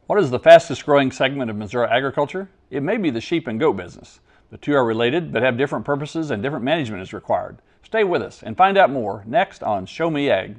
What is the fastest growing segment of Missouri agriculture? It may be the sheep and goat business. The two are related but have different purposes and different management is required. Stay with us and find out more next on Show Me Ag.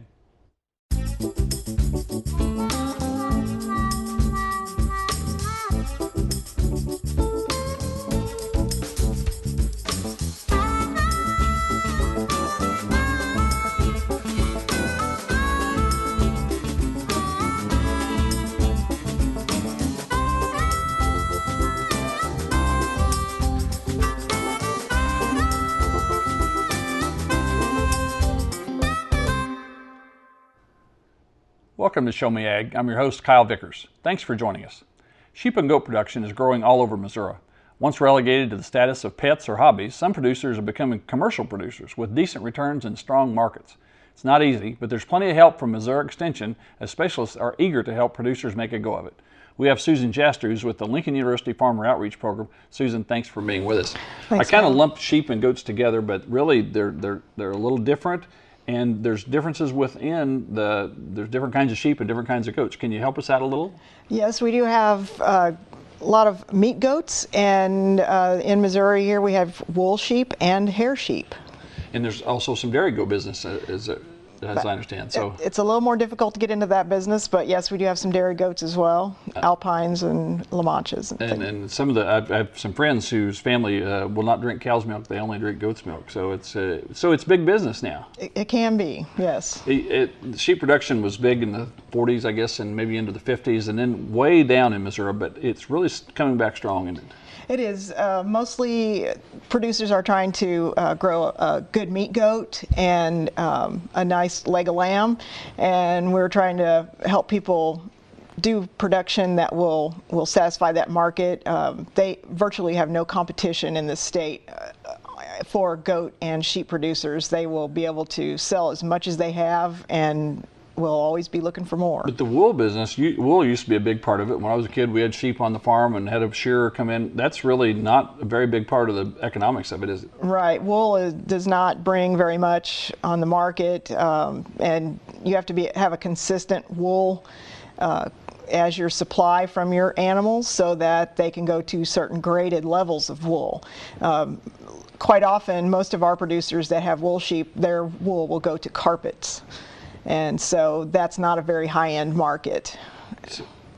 Welcome to Show Me Ag. I'm your host, Kyle Vickers. Thanks for joining us. Sheep and goat production is growing all over Missouri. Once relegated to the status of pets or hobbies, some producers are becoming commercial producers with decent returns and strong markets. It's not easy, but there's plenty of help from Missouri Extension, as specialists are eager to help producers make a go of it. We have Susan Jaster, who's with the Lincoln University Farmer Outreach Program. Susan, thanks for being with us. Thanks, I kind of lump sheep and goats together, but really they're a little different. And there's differences within there's different kinds of sheep and different kinds of goats. Can you help us out a little? Yes, we do have a lot of meat goats, and in Missouri here we have wool sheep and hair sheep. And there's also some dairy goat business, as I understand. So it's a little more difficult to get into that business, but yes, we do have some dairy goats as well, Alpines and La Manchas. And some of the I have some friends whose family will not drink cow's milk; they only drink goat's milk. So it's big business now. It can be, yes. Sheep production was big in the 40s, I guess, and maybe into the 50s, and then way down in Missouri. But it's really coming back strong, isn't it? It is. Mostly producers are trying to grow a good meat goat and a nice leg of lamb, and we're trying to help people do production that will satisfy that market. They virtually have no competition in the state for goat and sheep producers. They will be able to sell as much as they have, and we'll always be looking for more. But the wool business, wool used to be a big part of it. When I was a kid, we had sheep on the farm and had a shearer come in. That's really not a very big part of the economics of it, is it? Right. Wool does not bring very much on the market, and you have to have a consistent wool as your supply from your animals so that they can go to certain graded levels of wool. Quite often, most of our producers that have wool sheep, their wool will go to carpets. And so that's not a very high-end market.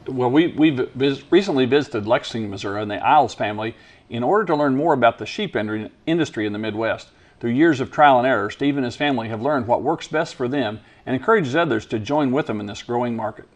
Well, we've recently visited Lexington, Missouri, and the Iles family in order to learn more about the sheep industry in the Midwest. Through years of trial and error, Steve and his family have learned what works best for them and encourages others to join with them in this growing market.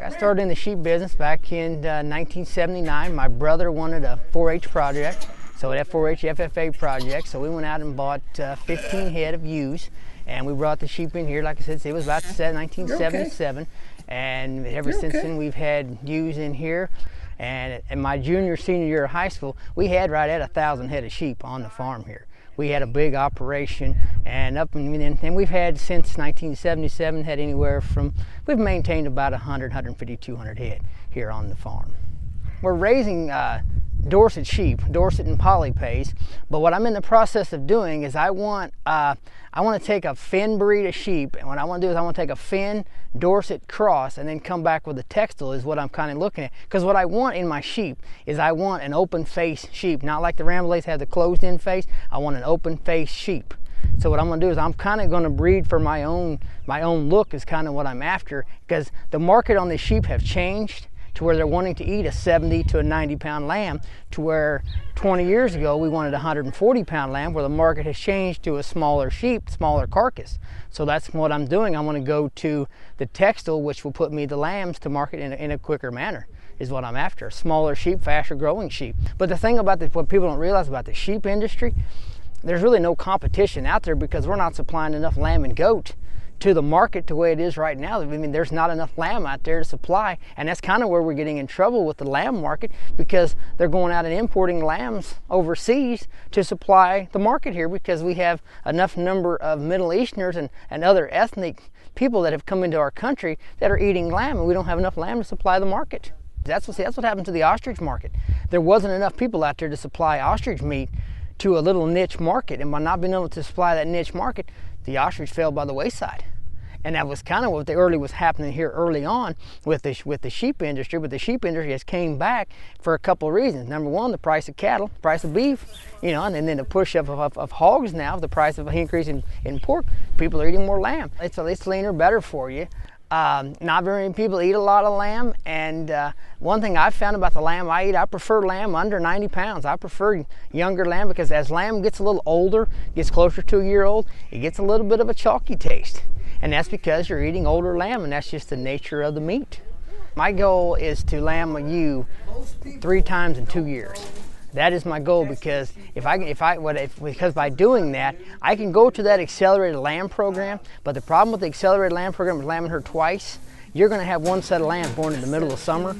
I started in the sheep business back in 1979. My brother wanted a 4-H project, so that 4-H FFA project, so we went out and bought 15 head of ewes. And we brought the sheep in here, like I said, it was about 1977. Okay. And ever since then, we've had ewes in here. And in my senior year of high school, we had right at 1,000 head of sheep on the farm here. We had a big operation, and we've had since 1977 had anywhere from, we've maintained about 100, 150, 200 head here on the farm. We're raising Dorset sheep, Dorset and Polypays, but what I'm in the process of doing is I want to take a Finn breed of sheep, and what I want to do is I want to take a Finn Dorset cross and then come back with a textile is what I'm kind of looking at. Because what I want in my sheep is I want an open face sheep, not like the Ramblers have the closed in face. I want an open face sheep. So what I'm going to do is I'm kind of going to breed for my own look is kind of what I'm after, because the market on the sheep have changed to where they're wanting to eat a 70 to a 90 pound lamb, to where 20 years ago we wanted a 140 pound lamb, where the market has changed to a smaller sheep, smaller carcass. So that's what I'm doing. I want to go to the textile, which will put me the lambs to market in a quicker manner, is what I'm after. Smaller sheep, faster growing sheep. But the thing about what people don't realize about the sheep industry, there's really no competition out there because we're not supplying enough lamb and goat to the market the way it is right now. I mean, there's not enough lamb out there to supply, and that's kind of where we're getting in trouble with the lamb market, because they're going out and importing lambs overseas to supply the market here, because we have enough number of Middle Easterners and other ethnic people that have come into our country that are eating lamb, and we don't have enough lamb to supply the market. That's what happened to the ostrich market. There wasn't enough people out there to supply ostrich meat to a little niche market, and by not being able to supply that niche market, the ostrich fell by the wayside. And that was kind of what was happening here early on with the sheep industry. But the sheep industry has came back for a couple of reasons. Number one, the price of cattle, price of beef, you know, and then the push of hogs now, the price of increase in pork. People are eating more lamb. It's leaner, better for you. Not very many people eat a lot of lamb, and one thing I've found about the lamb I eat, I prefer lamb under 90 pounds. I prefer younger lamb because as lamb gets a little older, gets closer to a year old, it gets a little bit of a chalky taste. And that's because you're eating older lamb, and that's just the nature of the meat. My goal is to lamb a ewe 3 times in 2 years. That is my goal, because because by doing that, I can go to that accelerated lamb program. But the problem with the accelerated lamb program is lambing her twice. You're going to have one set of lambs born in the middle of summer,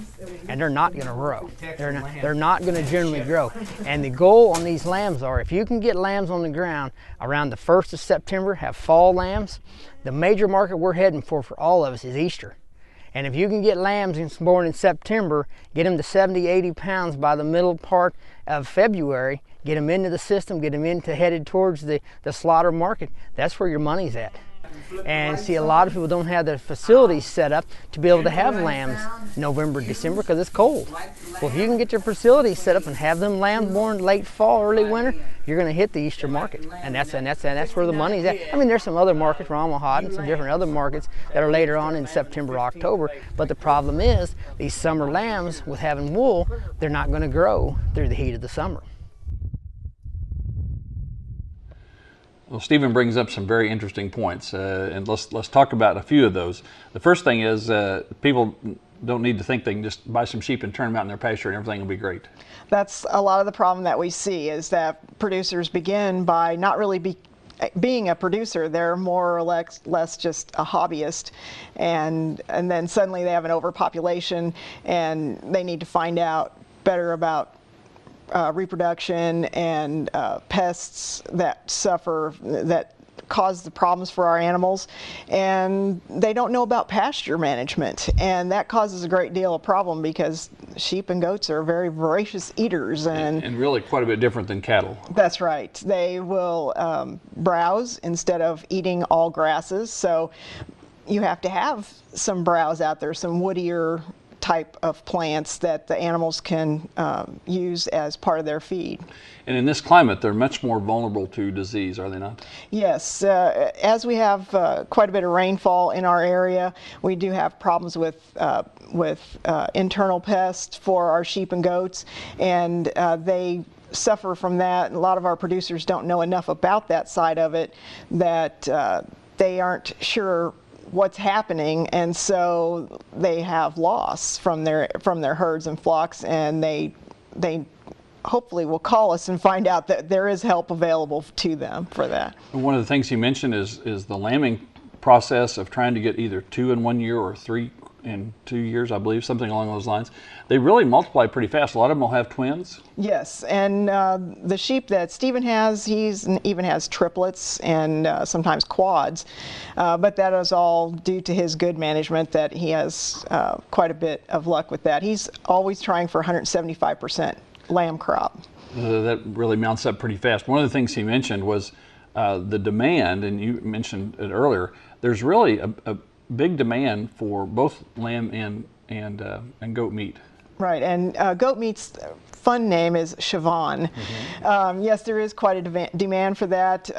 and they're not going to grow. They're not going to generally grow. And the goal on these lambs are, if you can get lambs on the ground around the 1st of September, have fall lambs, the major market we're heading for all of us is Easter. And if you can get lambs born in September, get them to 70, 80 pounds by the middle part of February, get them into the system, get them headed towards the slaughter market, that's where your money's at. And see, a lot of people don't have the facilities set up to be able to have lambs November, December, because it's cold. Well, if you can get your facilities set up and have them lambs born late fall, early winter, you're going to hit the Easter market, and that's where the money's at. I mean, there's some other markets, Ramahad and some different other markets that are later on in September, October. But the problem is these summer lambs, with having wool, they're not going to grow through the heat of the summer. Well, Stephen brings up some very interesting points, and let's talk about a few of those. The first thing is people don't need to think they can just buy some sheep and turn them out in their pasture and everything will be great. That's a lot of the problem that we see, is that producers begin by not really being a producer. They're more or less just a hobbyist, and then suddenly they have an overpopulation and they need to find out better about reproduction and pests that cause the problems for our animals, and they don't know about pasture management, and that causes a great deal of problem because sheep and goats are very voracious eaters, and really quite a bit different than cattle. That's right. They will browse instead of eating all grasses, so you have to have some browse out there, some woodier type of plants that the animals can use as part of their feed. And in this climate, they're much more vulnerable to disease, are they not? Yes. As we have quite a bit of rainfall in our area, we do have problems with internal pests for our sheep and goats, and they suffer from that. A lot of our producers don't know enough about that side of it, that they aren't sure what's happening, and so they have loss from their herds and flocks, and they hopefully will call us and find out that there is help available to them for that. One of the things you mentioned is the lambing process of trying to get either 2 in 1 year or 3 in 2 years, I believe, something along those lines. They really multiply pretty fast. A lot of them will have twins. Yes, and the sheep that Stephen has, he even has triplets and sometimes quads, but that is all due to his good management, that he has quite a bit of luck with that. He's always trying for 175% lamb crop. That really mounts up pretty fast. One of the things he mentioned was the demand, and you mentioned it earlier, there's really a big demand for both lamb and goat meat. Right, and goat meat's fun name is chevon. Mm-hmm. Yes, there is quite a demand for that.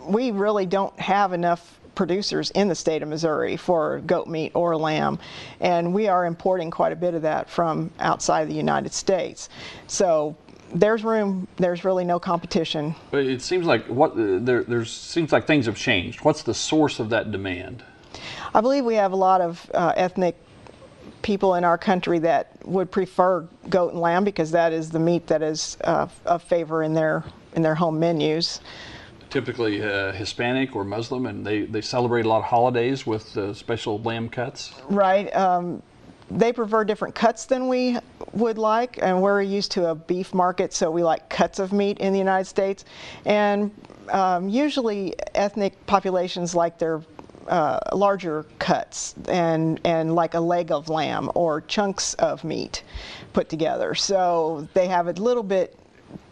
We really don't have enough producers in the state of Missouri for goat meat or lamb, and we are importing quite a bit of that from outside the United States. So there's room. There's really no competition. But it seems like seems like things have changed. What's the source of that demand? I believe we have a lot of ethnic people in our country that would prefer goat and lamb because that is the meat that is of favor in their home menus. Typically Hispanic or Muslim, and they celebrate a lot of holidays with special lamb cuts. Right. They prefer different cuts than we would like, and we're used to a beef market, so we like cuts of meat in the United States. And usually ethnic populations like their larger cuts and like a leg of lamb or chunks of meat put together. So they have a little bit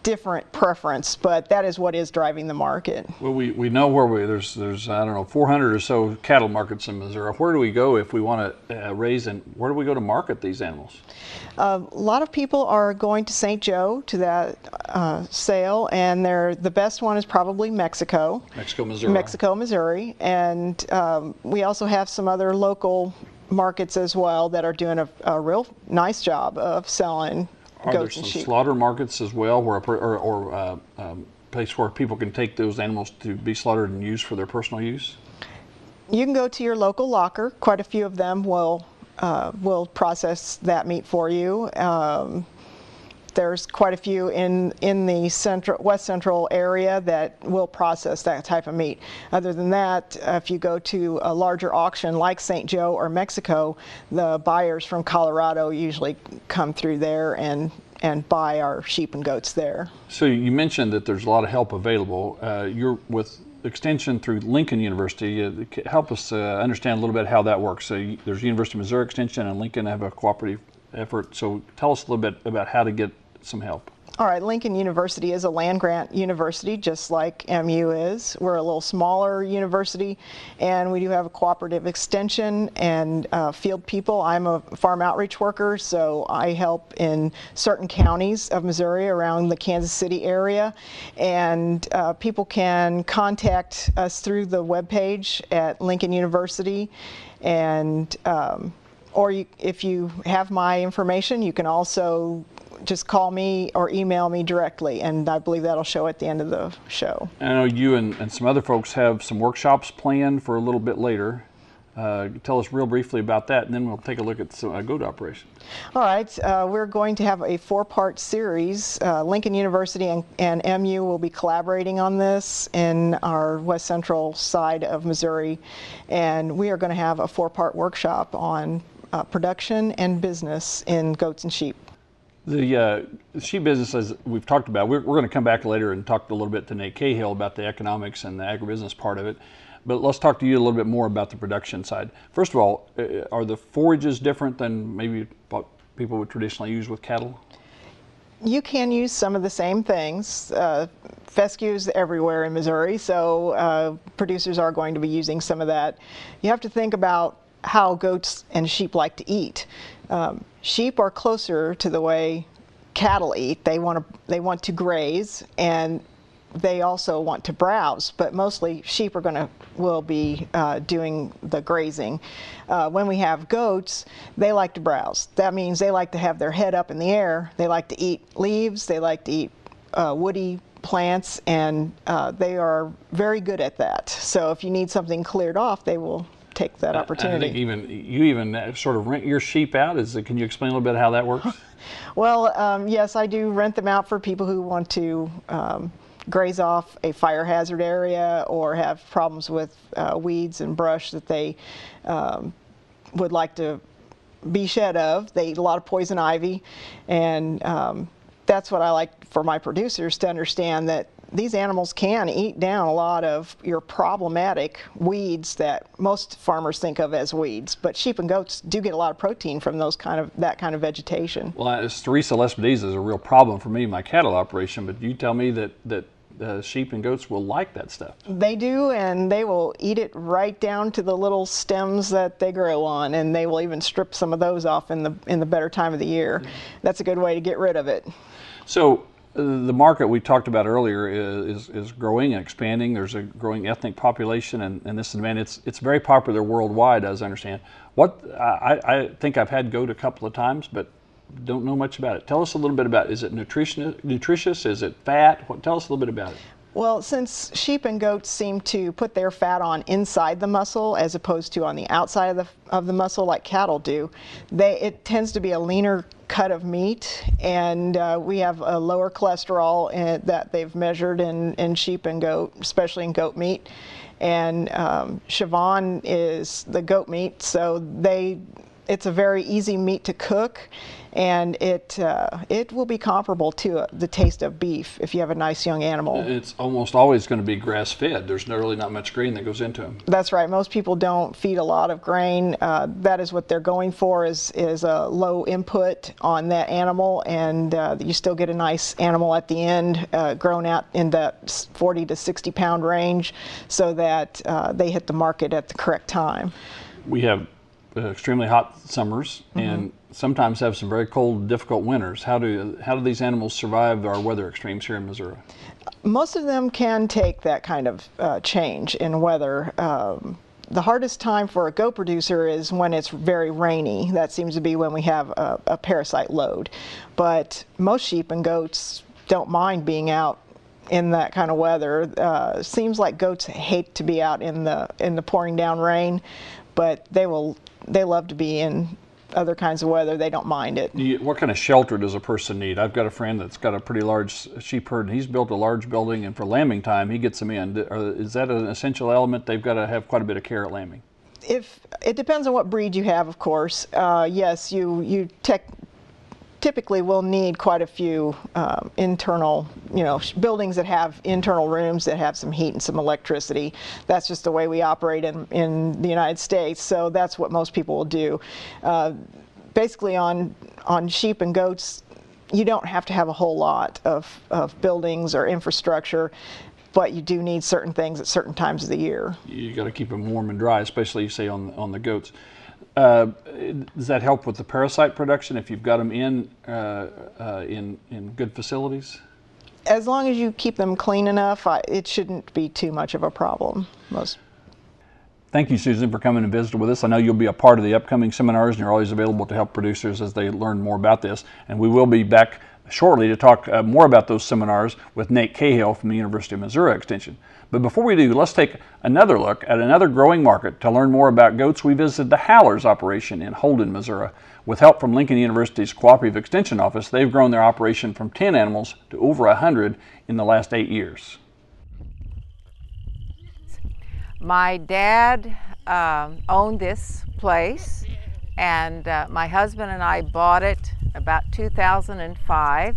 different preference, but that is what is driving the market. Well, we know where there's I don't know 400 or so cattle markets in Missouri. Where do we go if we want to raise, and where do we go to market these animals? A lot of people are going to St. Joe to that sale, and the best one is probably Mexico. Mexico, Missouri. And we also have some other local markets as well that are doing a real nice job of selling goats and sheep. Are there some slaughter markets as well, where or place where people can take those animals to be slaughtered and used for their personal use? You can go to your local locker. Quite a few of them will process that meat for you. There's quite a few in the west central area that will process that type of meat. Other than that, if you go to a larger auction like St. Joe or Mexico, the buyers from Colorado usually come through there and buy our sheep and goats there. So you mentioned that there's a lot of help available. You're with Extension through Lincoln University. Help us understand a little bit how that works. So there's University of Missouri Extension and Lincoln have a cooperative effort. So tell us a little bit about how to get some help. All right, Lincoln University is a land-grant university, just like MU is. We're a little smaller university, and we do have a cooperative extension and field people. I'm a farm outreach worker, so I help in certain counties of Missouri around the Kansas City area, and people can contact us through the webpage at Lincoln University, and or if you have my information, you can also just call me or email me directly, and I believe that'll show at the end of the show. I know you and some other folks have some workshops planned for a little bit later. Tell us real briefly about that, and then we'll take a look at some goat operation. All right, we're going to have a 4-part series. Lincoln University and MU will be collaborating on this in our west central side of Missouri, and we are going to have a 4-part workshop on production and business in goats and sheep. The sheep business, as we've talked about, we're going to come back later and talk a little bit to Nate Cahill about the economics and the agribusiness part of it. But let's talk to you a little bit more about the production side. First of all, are the forages different than maybe what people would traditionally use with cattle? You can use some of the same things. Fescue is everywhere in Missouri, so producers are going to be using some of that. You have to think about how goats and sheep like to eat. Sheep are closer to the way cattle eat. They want to graze, and they also want to browse, but mostly sheep will be doing the grazing. When we have goats, they like to browse. That means they like to have their head up in the air. They like to eat leaves. They like to eat woody plants, and they are very good at that. So if you need something cleared off, they will take that opportunity. I think you even sort of rent your sheep out. Can you explain a little bit how that works? Well, yes, I do rent them out for people who want to graze off a fire hazard area or have problems with weeds and brush that they would like to be shed of. They eat a lot of poison ivy, and that's what I like for my producers to understand, that these animals can eat down a lot of your problematic weeds that most farmers think of as weeds, but sheep and goats do get a lot of protein from that kind of vegetation. Well, Stevia lespedeza is a real problem for me in my cattle operation, but you tell me that sheep and goats will like that stuff. They do, and they will eat it right down to the little stems that they grow on, and they will even strip some of those off in the better time of the year. That's a good way to get rid of it. So the market we talked about earlier is growing and expanding. There's a growing ethnic population, and this demand. It's very popular worldwide, as I understand. I think I've had goat a couple of times, but don't know much about it. Tell us a little bit about it. Is it nutritious? Is it fat? Tell us a little bit about it. Well, since sheep and goats seem to put their fat on inside the muscle as opposed to on the outside of the muscle like cattle do, it tends to be a leaner cut of meat, and we have a lower cholesterol that they've measured in sheep and goat, especially in goat meat. And chevon is the goat meat, so they it's a very easy meat to cook, and it will be comparable to the taste of beef if you have a nice young animal. It's almost always going to be grass-fed. There's really not much grain that goes into them. That's right. Most people don't feed a lot of grain. That is what they're going for, is a low input on that animal, and you still get a nice animal at the end, grown out in that 40 to 60 pound range, so that they hit the market at the correct time. We have extremely hot summers and sometimes have some very cold, difficult winters. How do these animals survive our weather extremes here in Missouri? Most of them can take that kind of change in weather. The hardest time for a goat producer is when it's very rainy. That seems to be when we have a parasite load. But most sheep and goats don't mind being out in that kind of weather. Seems like goats hate to be out in the pouring down rain, but they love to be in other kinds of weather. They don't mind it. What kind of shelter does a person need? I've got a friend that's got a pretty large sheep herd, and he's built a large building, and for lambing time, he gets them in. Is that an essential element? They've got to have quite a bit of care at lambing. It depends on what breed you have, of course. Yes, you typically will need quite a few internal, buildings that have internal rooms that have some heat and some electricity. That's just the way we operate in the United States, so that's what most people will do. Basically on sheep and goats, you don't have to have a whole lot of buildings or infrastructure, but you do need certain things at certain times of the year. You got to keep them warm and dry, especially, you say, on the goats. Does that help with the parasite production if you've got them in good facilities? As long as you keep them clean enough, it shouldn't be too much of a problem. Thank you, Susan, for coming and visiting with us. I know you'll be a part of the upcoming seminars, and you're always available to help producers as they learn more about this. And we will be back shortly to talk more about those seminars with Nate Cahill from the University of Missouri Extension. But before we do, let's take another look at another growing market. To learn more about goats, we visited the Hallar's operation in Holden, Missouri. With help from Lincoln University's Cooperative Extension Office, they've grown their operation from 10 animals to over 100 in the last 8 years. My dad owned this place, and my husband and I bought it about 2005,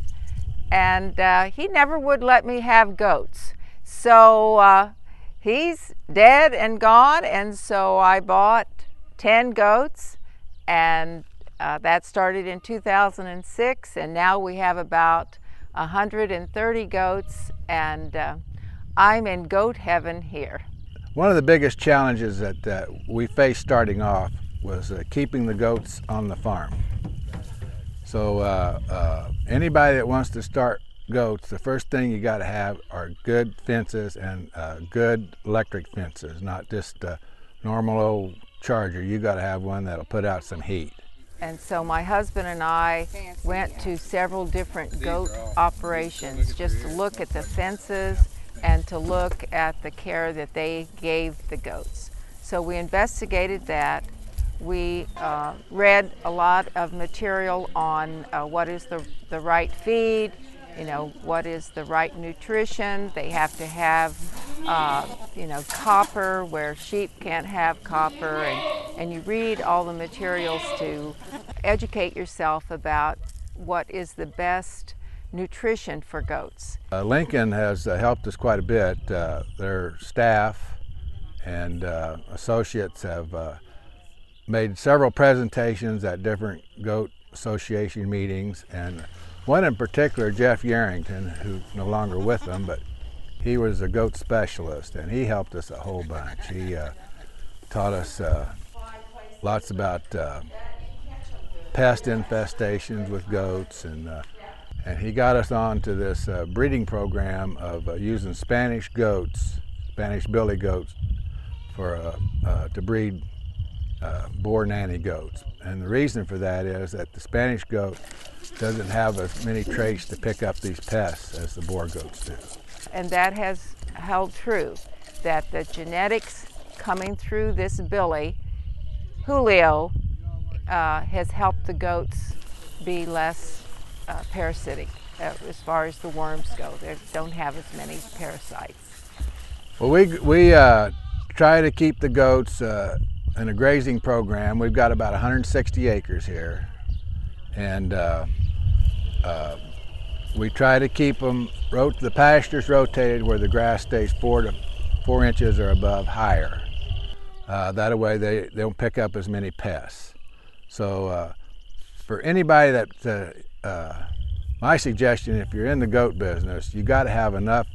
and he never would let me have goats. So he's dead and gone, and so I bought 10 goats, and that started in 2006, and now we have about 130 goats, and I'm in goat heaven here. One of the biggest challenges that we faced starting off was keeping the goats on the farm. So anybody that wants to start goats, the first thing you got to have are good fences and good electric fences, not just a normal old charger. You got to have one that'll put out some heat. And so my husband and I went to several different goat operations just to look at the fences and to look at the care that they gave the goats. So we investigated that. We read a lot of material on what is the right feed, what is the right nutrition. They have to have, copper where sheep can't have copper, and you read all the materials to educate yourself about what is the best nutrition for goats. Lincoln has helped us quite a bit. Their staff and associates have made several presentations at different goat association meetings, and one in particular, Jeff Yarrington, who's no longer with them, but he was a goat specialist, and he helped us a whole bunch. He taught us lots about pest infestations with goats, and he got us on to this breeding program of using Spanish goats, Spanish billy goats, to breed boar nanny goats. And the reason for that is that the Spanish goat doesn't have as many traits to pick up these pests as the boar goats do. And that has held true, that the genetics coming through this billy, Julio, has helped the goats be less parasitic as far as the worms go. They don't have as many parasites. Well, we try to keep the goats in a grazing program. We've got about 160 acres here, and we try to keep them, the pastures rotated where the grass stays 4 inches or above higher. That way they don't pick up as many pests. So for anybody that, my suggestion, if you're in the goat business, you got to have enough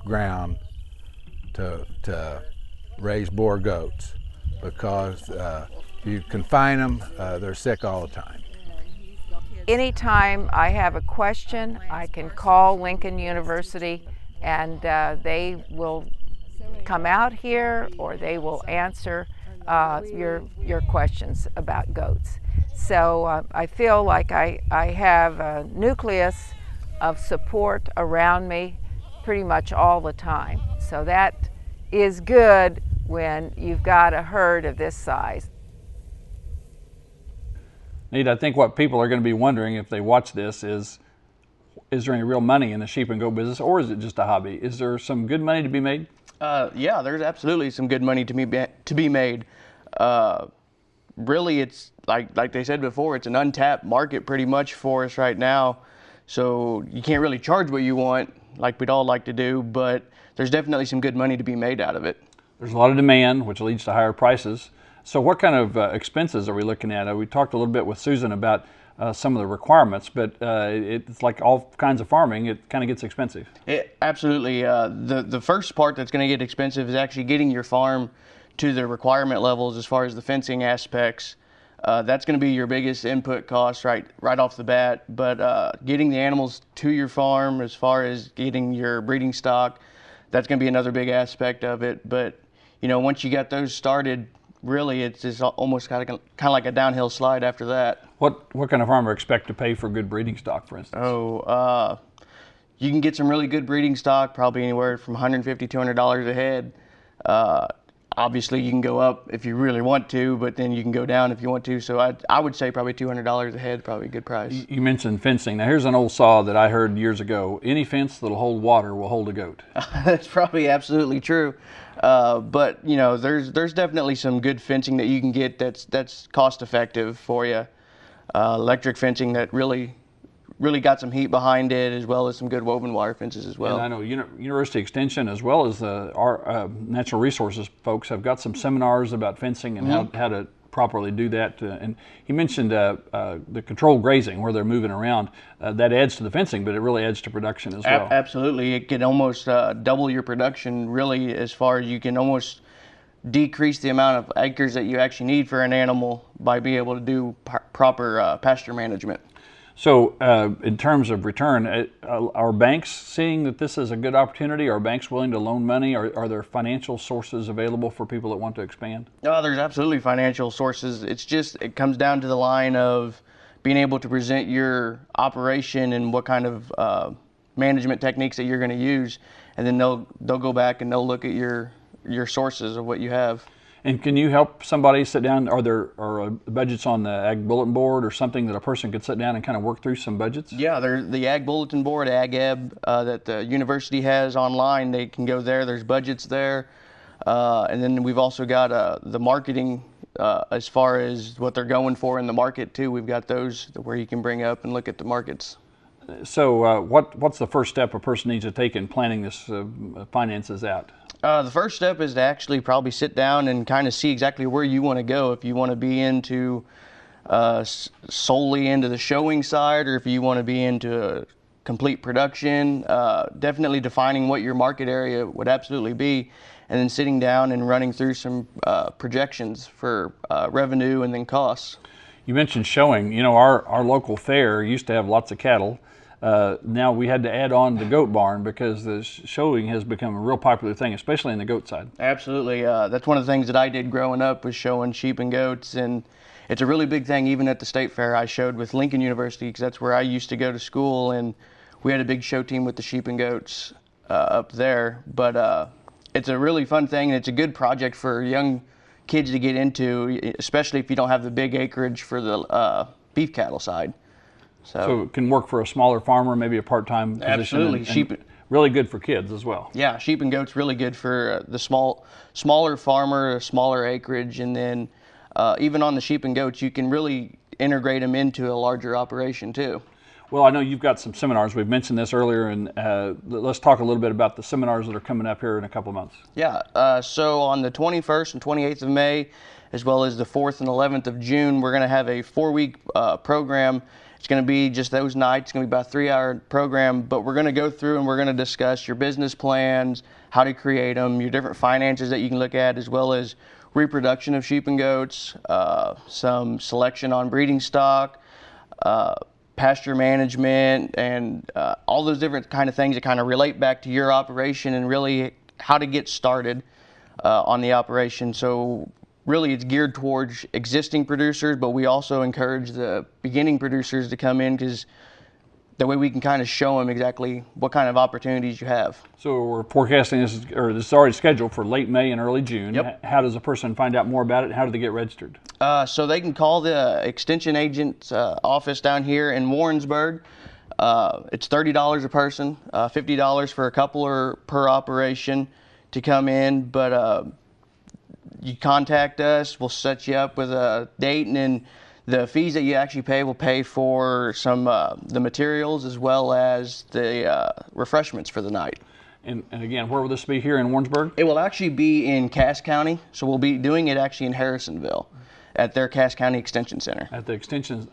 ground to raise Boer goats, because if you confine them, they're sick all the time. Anytime I have a question, I can call Lincoln University, and they will come out here, or they will answer your questions about goats. So I feel like I have a nucleus of support around me pretty much all the time. So that is good when you've got a herd of this size. Nate, I think what people are going to be wondering if they watch this is there any real money in the sheep and goat business, or is it just a hobby? Is there some good money to be made? Yeah, there's absolutely some good money to be made. Really, it's like they said before, it's an untapped market pretty much for us right now. So you can't really charge what you want, like we'd all like to do, but there's definitely some good money to be made out of it. There's a lot of demand, which leads to higher prices. So what kind of expenses are we looking at? We talked a little bit with Susan about some of the requirements, but it's like all kinds of farming, it kind of gets expensive. Absolutely. The first part that's going to get expensive is actually getting your farm to the requirement levels as far as the fencing aspects. That's going to be your biggest input cost right off the bat. But getting the animals to your farm, as far as getting your breeding stock, that's going to be another big aspect of it. But you know, once you got those started, really it's just almost kind of like a downhill slide after that. What kind of farmer expect to pay for good breeding stock, for instance? You can get some really good breeding stock, probably anywhere from $150 to $200 a head. Obviously, you can go up if you really want to, but then you can go down if you want to. So I would say probably $200 a head, probably a good price. You mentioned fencing. Now, here's an old saw that I heard years ago. Any fence that'll hold water will hold a goat. That's probably absolutely true. But you know, there's definitely some good fencing that you can get that's cost effective for you. Electric fencing that really got some heat behind it, as well as some good woven wire fences as well. And I know University Extension, as well as our natural resources folks, have got some seminars about fencing and how to properly do that. And he mentioned the controlled grazing, where they're moving around. That adds to the fencing, but it really adds to production as well. Absolutely. It can almost double your production, really, as far as you can almost decrease the amount of acres that you actually need for an animal by being able to do proper pasture management. So in terms of return, are banks seeing that this is a good opportunity? Are banks willing to loan money? Are there financial sources available for people that want to expand? No, there's absolutely financial sources. It comes down to the line of being able to present your operation and what kind of management techniques that you're going to use, and then they'll go back and they'll look at your sources of what you have. And can you help somebody sit down? Are there budgets on the Ag Bulletin Board or something that a person could sit down and kind of work through some budgets? Yeah, there's the Ag Bulletin Board, AgEb, that the university has online. They can go there. There's budgets there. And then we've also got the marketing as far as what they're going for in the market too. We've got those where you can bring up and look at the markets. So what's the first step a person needs to take in planning this finances out? The first step is to actually probably sit down and kind of see exactly where you want to go. If you want to be into solely into the showing side, or if you want to be into complete production, definitely defining what your market area would absolutely be, and then sitting down and running through some projections for revenue and then costs. You mentioned showing. You know, our local fair used to have lots of cattle. Now we had to add on the goat barn because the showing has become a real popular thing, especially in the goat side. Absolutely. That's one of the things that I did growing up, was showing sheep and goats, and it's a really big thing. Even at the state fair, I showed with Lincoln University, because that's where I used to go to school, and we had a big show team with the sheep and goats up there. But it's a really fun thing, and it's a good project for young kids to get into, especially if you don't have the big acreage for the beef cattle side. So it can work for a smaller farmer, maybe a part-time position. Absolutely. really good for kids as well. Yeah, sheep and goats really good for the smaller farmer, smaller acreage, and then even on the sheep and goats, you can really integrate them into a larger operation too. Well, I know you've got some seminars. We've mentioned this earlier, and let's talk a little bit about the seminars that are coming up here in a couple of months. Yeah, so on the 21st and 28th of May, as well as the 4th and 11th of June, we're going to have a 4-week program. It's going to be just those nights. It's going to be about a 3-hour program, but we're going to go through and we're going to discuss your business plans, how to create them, your different finances that you can look at, as well as reproduction of sheep and goats, some selection on breeding stock, pasture management, and all those different kind of things that kind of relate back to your operation and really how to get started on the operation. So really it's geared towards existing producers, but we also encourage the beginning producers to come in, because that way we can kind of show them exactly what kind of opportunities you have. So we're forecasting this, or this is already scheduled for late May and early June. Yep. How does a person find out more about it? How do they get registered? So they can call the extension agent's office down here in Warrensburg. It's $30 a person, $50 for a couple or per operation to come in, but you contact us, we'll set you up with a date, and then the fees that you actually pay will pay for some the materials as well as the refreshments for the night. And again, where will this be here in Warrensburg? It will actually be in Cass County, so we'll be doing it actually in Harrisonville at their Cass County Extension Center. At the Extension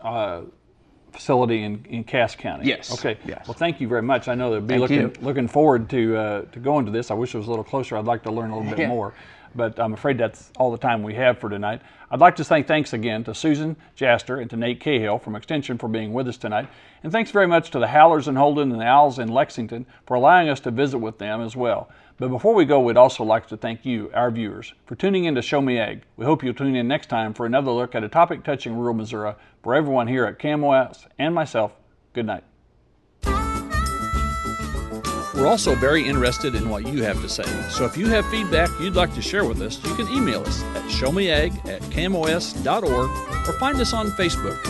facility in Cass County. Yes. Okay. Yes. Well, thank you very much. I know they'll be Thank looking forward to going to this. I wish it was a little closer. I'd like to learn a little bit more. But I'm afraid that's all the time we have for tonight. I'd like to say thanks again to Susan Jaster and to Nate Cahill from Extension for being with us tonight. And thanks very much to the Hallars in Holden and the Iles in Lexington for allowing us to visit with them as well. But before we go, we'd also like to thank you, our viewers, for tuning in to Show Me Ag. We hope you'll tune in next time for another look at a topic touching rural Missouri. For everyone here at KMOS and myself, good night. We're also very interested in what you have to say. So if you have feedback you'd like to share with us, you can email us at showmeag@kmos.org or find us on Facebook.